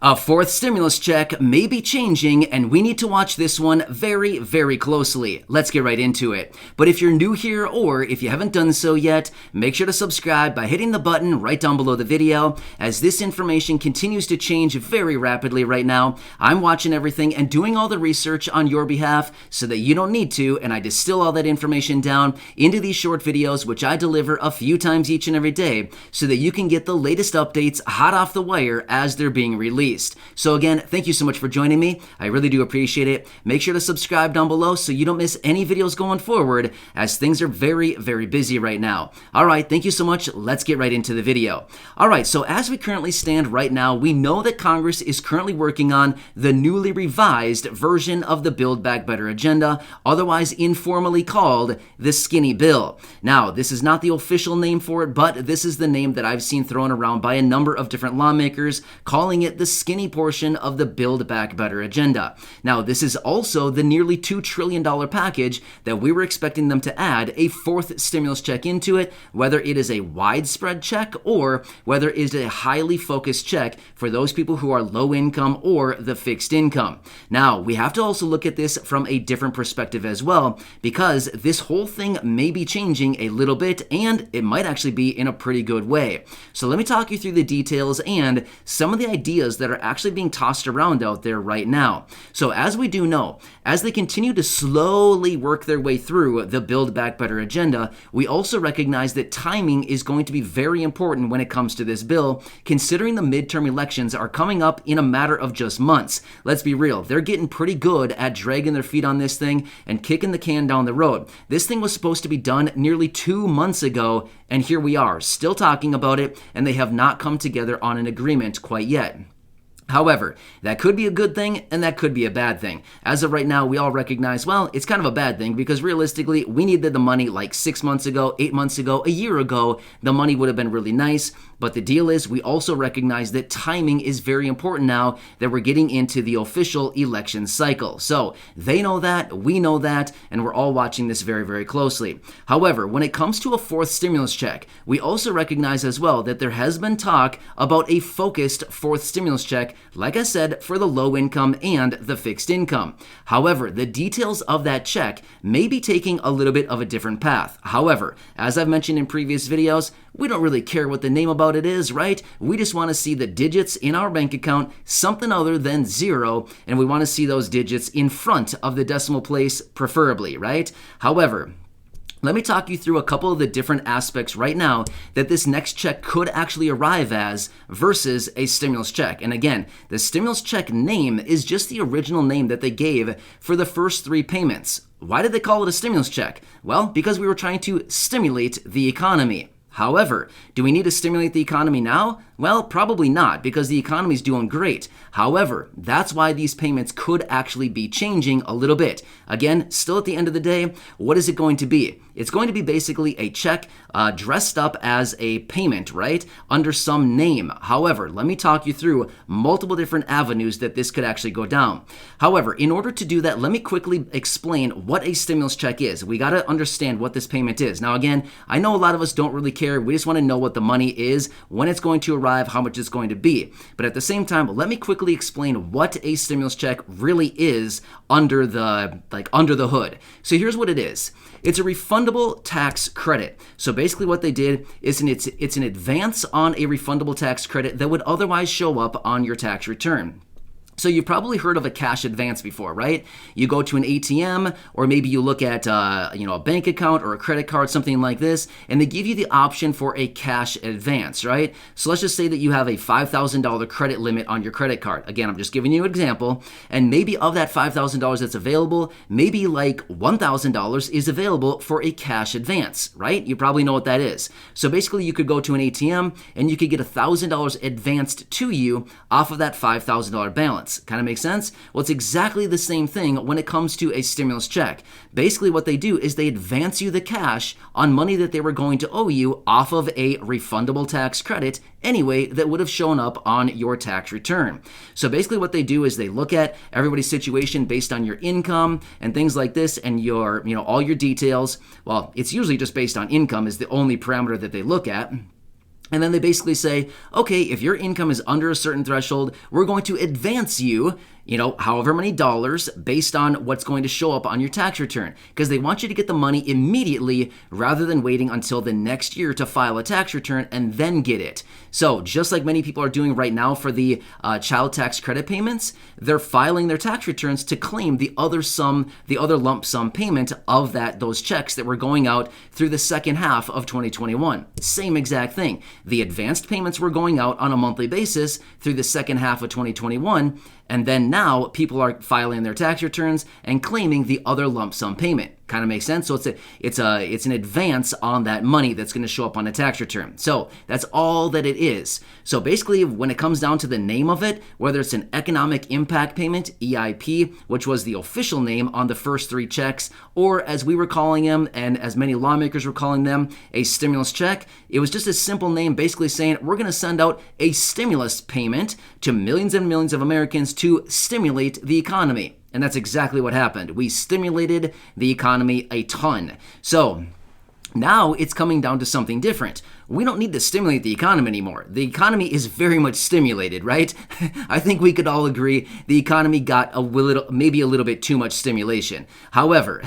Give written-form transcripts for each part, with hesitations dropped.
A fourth stimulus check may be changing, and we need to watch this one very, very closely. Let's get right into it. But if you're new here, or if you haven't done so yet, make sure to subscribe by hitting the button right down below the video, as this information continues to change very rapidly right now. I'm watching everything and doing all the research on your behalf so that you don't need to, and I distill all that information down into these short videos, which I deliver a few times each and every day, so that you can get the latest updates hot off the wire as they're being released. So again, thank you so much for joining me. I really do appreciate it. Make sure to subscribe down below so you don't miss any videos going forward, as things are very, very busy right now. All right, thank you so much. Let's get right into the video. All right, so as we currently stand right now, we know that Congress is currently working on the newly revised version of the Build Back Better agenda, otherwise informally called the Skinny Bill. Now, this is not the official name for it, but this is the name that I've seen thrown around by a number of different lawmakers, calling it the skinny portion of the Build Back Better agenda. Now, this is also the nearly $2 trillion package that we were expecting them to add a fourth stimulus check into it, whether it is a widespread check or whether it is a highly focused check for those people who are low income or the fixed income. Now, we have to also look at this from a different perspective as well, because this whole thing may be changing a little bit, and it might actually be in a pretty good way. So let me talk you through the details and some of the ideas that are actually being tossed around out there right now. So as we do know, as they continue to slowly work their way through the Build Back Better agenda, we also recognize that timing is going to be very important when it comes to this bill, considering the midterm elections are coming up in a matter of just months. Let's be real, they're getting pretty good at dragging their feet on this thing and kicking the can down the road. This thing was supposed to be done nearly 2 months ago, and here we are, still talking about it, and they have not come together on an agreement quite yet. However, that could be a good thing and that could be a bad thing. As of right now, we all recognize, well, it's kind of a bad thing because realistically, we needed the money like 6 months ago, 8 months ago, a year ago. The money would have been really nice. But the deal is, we also recognize that timing is very important now that we're getting into the official election cycle. So they know that, we know that, and we're all watching this very, very closely. However, when it comes to a fourth stimulus check, we also recognize as well that there has been talk about a focused fourth stimulus check, like I said, for the low income and the fixed income. However, the details of that check may be taking a little bit of a different path. However, as I've mentioned in previous videos, we don't really care what the name about it is, right? We just want to see the digits in our bank account, something other than 0, and we want to see those digits in front of the decimal place, preferably, right? However, let me talk you through a couple of the different aspects right now that this next check could actually arrive as versus a stimulus check. And again, the stimulus check name is just the original name that they gave for the first 3 payments. Why did they call it a stimulus check? Well, because we were trying to stimulate the economy. However, do we need to stimulate the economy now? Well, probably not, because the economy is doing great. However, that's why these payments could actually be changing a little bit. Again, still at the end of the day, what is it going to be? It's going to be basically a check dressed up as a payment, right? Under some name. However, let me talk you through multiple different avenues that this could actually go down. However, in order to do that, let me quickly explain what a stimulus check is. We got to understand what this payment is. Now, again, I know a lot of us don't really care. We just want to know what the money is, when it's going to arrive, how much it's going to be. But at the same time, let me quickly explain what a stimulus check really is under the hood. So here's what it is. It's a refundable tax credit. So basically what they did is it's an advance on a refundable tax credit that would otherwise show up on your tax return. So you've probably heard of a cash advance before, right? You go to an ATM, or maybe you look at a bank account or a credit card, something like this, and they give you the option for a cash advance, right? So let's just say that you have a $5,000 credit limit on your credit card. Again, I'm just giving you an example, and maybe of that $5,000 that's available, maybe like $1,000 is available for a cash advance, right? You probably know what that is. So basically, you could go to an ATM and you could get $1,000 advanced to you off of that $5,000 balance. Kind of makes sense? Well, it's exactly the same thing when it comes to a stimulus check. Basically, what they do is they advance you the cash on money that they were going to owe you off of a refundable tax credit anyway that would have shown up on your tax return. So basically what they do is they look at everybody's situation based on your income and things like this and your, all your details. Well, it's usually just based on income is the only parameter that they look at. And then they basically say, okay, if your income is under a certain threshold, we're going to advance you, however many dollars based on what's going to show up on your tax return, because they want you to get the money immediately rather than waiting until the next year to file a tax return and then get it. So just like many people are doing right now for the child tax credit payments, they're filing their tax returns to claim the other lump sum payment of those checks that were going out through the second half of 2021. Same exact thing. The advanced payments were going out on a monthly basis through the second half of 2021, and then now people are filing their tax returns and claiming the other lump sum payment. Kind of makes sense. So it's an advance on that money that's going to show up on a tax return. So that's all that it is. So basically, when it comes down to the name of it, whether it's an economic impact payment, EIP, which was the official name on the first 3 checks, or as we were calling them, and as many lawmakers were calling them, a stimulus check, it was just a simple name basically saying we're going to send out a stimulus payment to millions and millions of Americans to stimulate the economy. And that's exactly what happened. We stimulated the economy a ton. So now it's coming down to something different. We don't need to stimulate the economy anymore. The economy is very much stimulated, right? I think we could all agree the economy got maybe a little bit too much stimulation. However,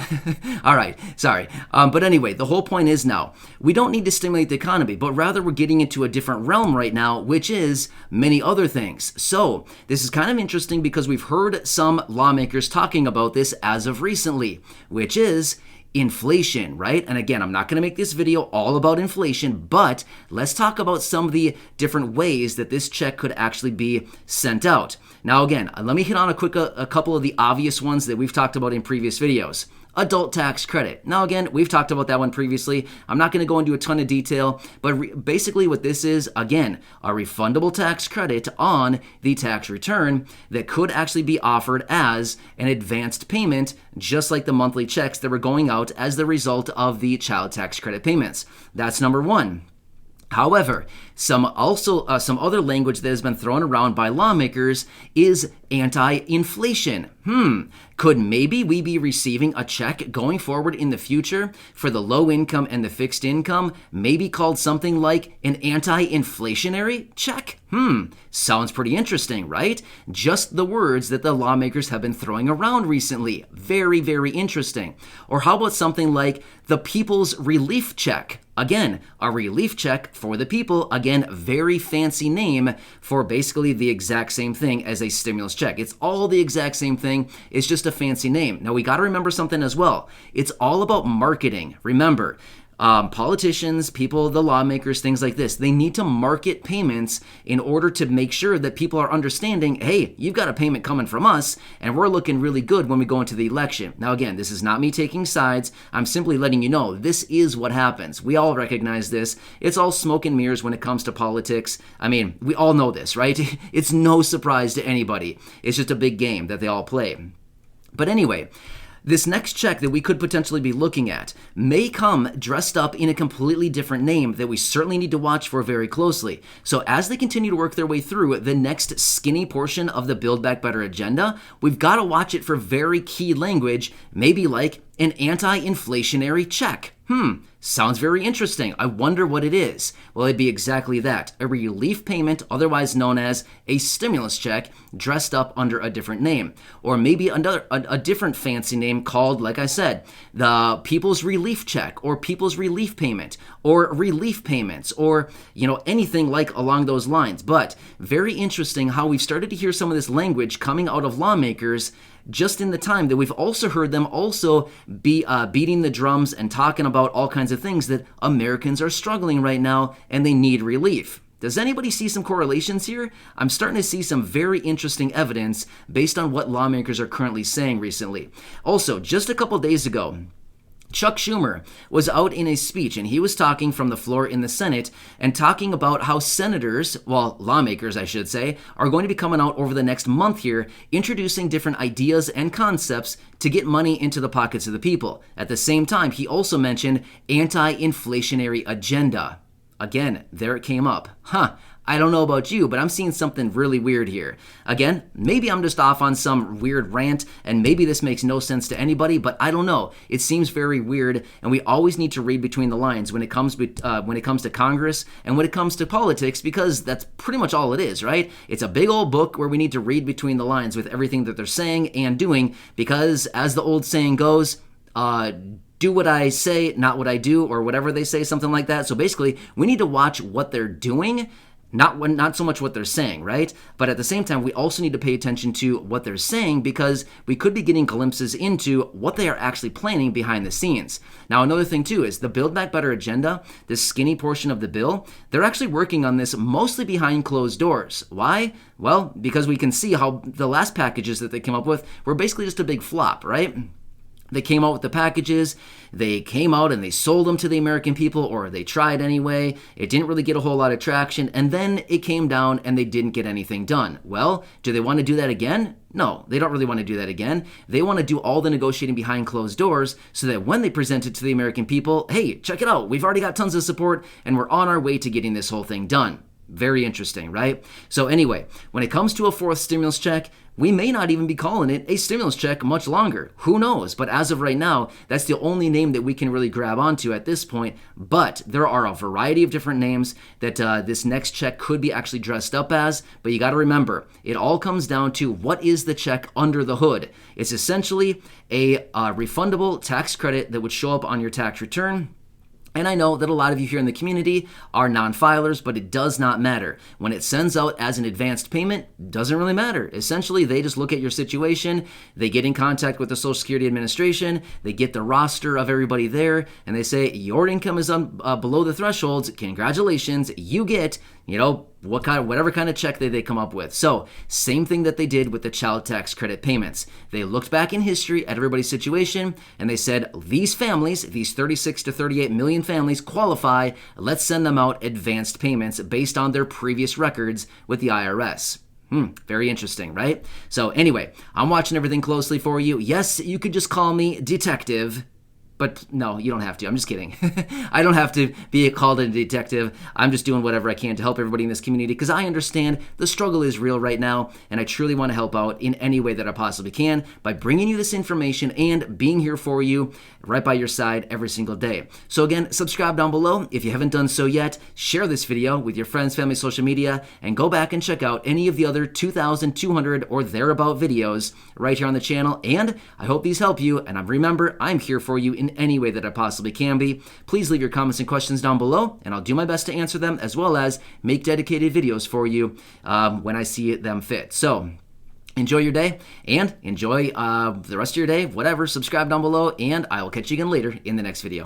all right, sorry. But anyway, the whole point is now, we don't need to stimulate the economy, but rather we're getting into a different realm right now, which is many other things. So this is kind of interesting because we've heard some lawmakers talking about this as of recently, which is inflation, right? And again, I'm not going to make this video all about inflation, but let's talk about some of the different ways that this check could actually be sent out. Now, again, let me hit on a couple of the obvious ones that we've talked about in previous videos. Adult tax credit. Now, again, we've talked about that one previously. I'm not going to go into a ton of detail, but basically what this is, again, a refundable tax credit on the tax return that could actually be offered as an advanced payment, just like the monthly checks that were going out as the result of the child tax credit payments. That's number one. However, some other language that has been thrown around by lawmakers is anti-inflation. Could maybe we be receiving a check going forward in the future for the low income and the fixed income, maybe called something like an anti-inflationary check? Sounds pretty interesting, right? Just the words that the lawmakers have been throwing around recently. Very, very interesting. Or how about something like the People's Relief Check? Again, a relief check for the people. Again, very fancy name for basically the exact same thing as a stimulus check. It's all the exact same thing. It's just a fancy name. Now, we got to remember something as well. It's all about marketing. Remember, politicians, people, the lawmakers, things like this, they need to market payments in order to make sure that people are understanding, hey, you've got a payment coming from us, and we're looking really good when we go into the election. Now, again, this is not me taking sides. I'm simply letting you know this is what happens. We all recognize this. It's all smoke and mirrors when it comes to politics. I mean, we all know this, right? It's no surprise to anybody. It's just a big game that they all play. But anyway, this next check that we could potentially be looking at may come dressed up in a completely different name that we certainly need to watch for very closely. So as they continue to work their way through the next skinny portion of the Build Back Better agenda, we've got to watch it for very key language, maybe like an anti-inflationary check. Sounds very interesting. I wonder what it is. Well, it'd be exactly that. A relief payment, otherwise known as a stimulus check, dressed up under a different name. Or maybe a different fancy name called, like I said, the People's Relief Check, or People's Relief Payment, or relief payments, or, anything like along those lines. But very interesting how we've started to hear some of this language coming out of lawmakers just in the time that we've also heard them also be beating the drums and talking about all kinds of things that Americans are struggling right now and they need relief. Does anybody see some correlations here? I'm starting to see some very interesting evidence based on what lawmakers are currently saying recently. Also, just a couple days ago, Chuck Schumer was out in a speech, and he was talking from the floor in the Senate and talking about how lawmakers, I should say, are going to be coming out over the next month here, introducing different ideas and concepts to get money into the pockets of the people. At the same time, he also mentioned anti-inflationary agenda. Again, there it came up. I don't know about you, but I'm seeing something really weird here. Again, maybe I'm just off on some weird rant, and maybe this makes no sense to anybody, but I don't know. It seems very weird, and we always need to read between the lines when it comes to Congress and when it comes to politics, because that's pretty much all it is, right? It's a big old book where we need to read between the lines with everything that they're saying and doing, because as the old saying goes, do what I say, not what I do, or whatever they say, something like that. So basically, we need to watch what they're doing, not so much what they're saying, right? But at the same time, we also need to pay attention to what they're saying, because we could be getting glimpses into what they are actually planning behind the scenes. Now, another thing too is the Build Back Better agenda, this skinny portion of the bill, they're actually working on this mostly behind closed doors. Why? Well, because we can see how the last packages that they came up with were basically just a big flop, right? They came out with the packages, they came out and they sold them to the American people, or they tried anyway. It didn't really get a whole lot of traction, and then it came down and they didn't get anything done. Well, do they want to do that again? No, they don't really want to do that again. They want to do all the negotiating behind closed doors so that when they present it to the American people, hey, check it out, we've already got tons of support and we're on our way to getting this whole thing done. Very interesting, right? So anyway, when it comes to a fourth stimulus check, we may not even be calling it a stimulus check much longer. Who knows? But as of right now, that's the only name that we can really grab onto at this point. But there are a variety of different names that this next check could be actually dressed up as. But you got to remember, it all comes down to what is the check under the hood. It's essentially a refundable tax credit that would show up on your tax return. And I know that a lot of you here in the community are non-filers, but it does not matter. When it sends out as an advanced payment, it doesn't really matter. Essentially, they just look at your situation, they get in contact with the Social Security Administration, they get the roster of everybody there, and they say, your income is below the thresholds, congratulations, you get, whatever kind of check they come up with. So, same thing that they did with the child tax credit payments. They looked back in history at everybody's situation, and they said, these families, these 36 to 38 million families qualify, let's send them out advanced payments based on their previous records with the IRS. Very interesting, right? So anyway, I'm watching everything closely for you. Yes, you could just call me detective. But no, you don't have to. I'm just kidding. I don't have to be called a detective. I'm just doing whatever I can to help everybody in this community, because I understand the struggle is real right now, and I truly want to help out in any way that I possibly can by bringing you this information and being here for you right by your side every single day. So again, subscribe down below if you haven't done so yet. Share this video with your friends, family, social media, and go back and check out any of the other 2,200 or thereabout videos right here on the channel. And I hope these help you, and remember, I'm here for you in any way that I possibly can be. Please leave your comments and questions down below, and I'll do my best to answer them, as well as make dedicated videos for you when I see them fit. So enjoy your day, and enjoy the rest of your day, whatever. Subscribe down below, and I will catch you again later in the next video.